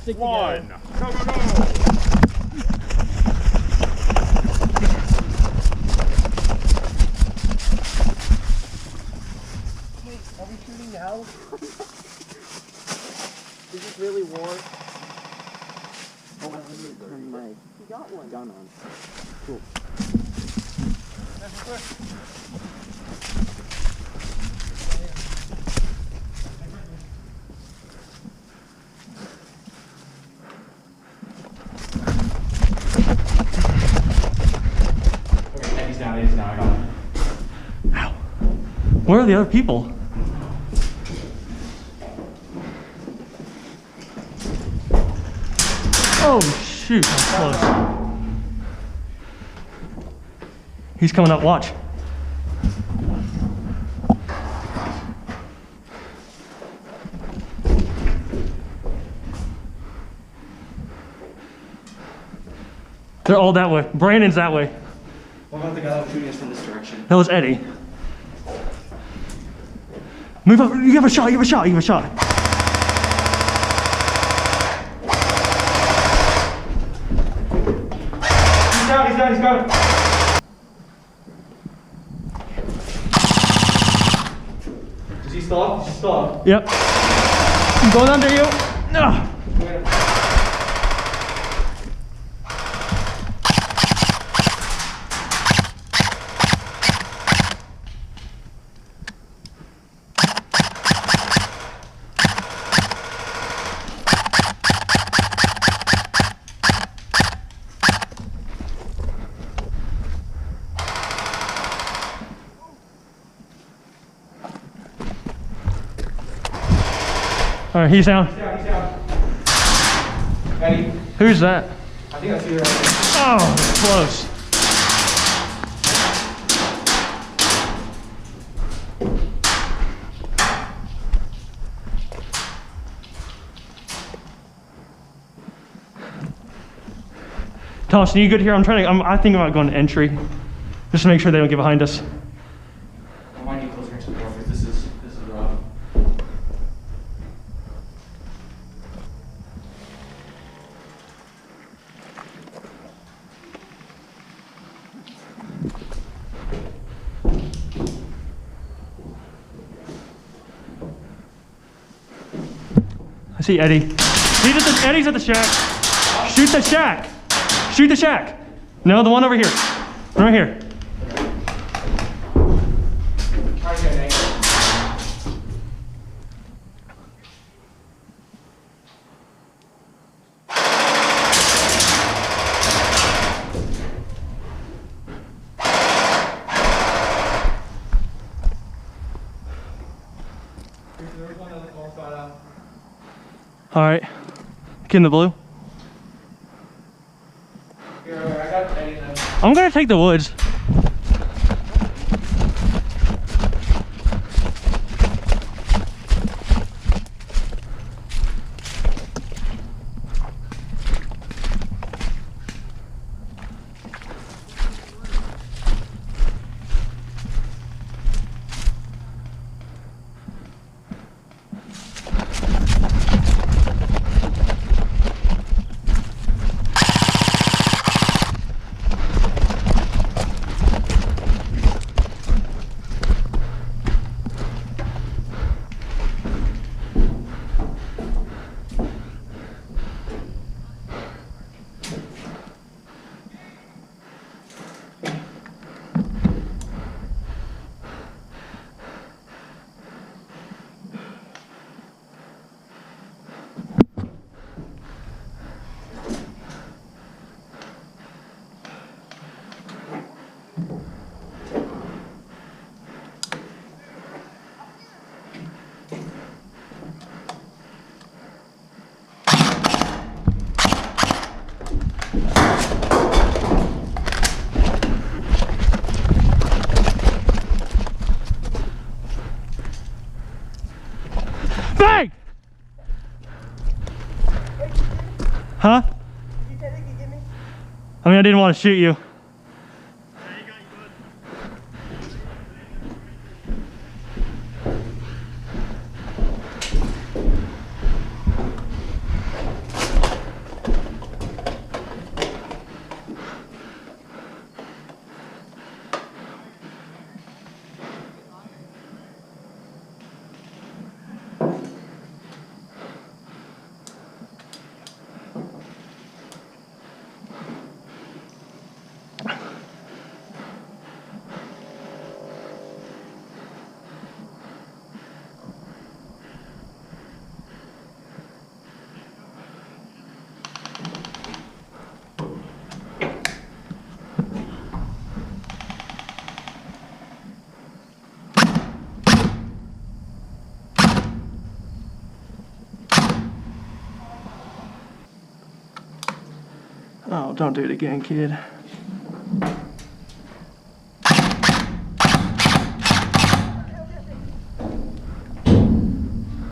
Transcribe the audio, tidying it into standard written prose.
stick one. together. Go, go, go. Wait, are we shooting now? Is this really war? Oh, let me turn my gun on. Cool. Eddie's down, I got him. Ow. Where are the other people? Oh shoot, that's close. He's coming up, watch. They're all that way. Brandon's that way. What about the guy that was shooting us from this direction? That was Eddie. Move up, you have a shot, you have a shot, you have a shot. He's down, he's got it. Is he still up? Is he still up? Yep. I'm going under you. No. All right, he's down. He's down, he's down. Eddie, Who's that? I think I see you right there. Oh, close. Thomas, are you good here? I think about going to entry, just to make sure they don't get behind us. I might need closer to the door because this is rough. I see Eddie. Eddie's at the shack. Shoot the shack. Shoot the shack. No, the one over here. Right here. Try to get an angle. There's one on the north side out. All right. Get in the blue. Here, I got Eddie now. I'm gonna take the woods. Bang! Huh? I mean, I didn't want to shoot you. Oh, don't do it again, kid.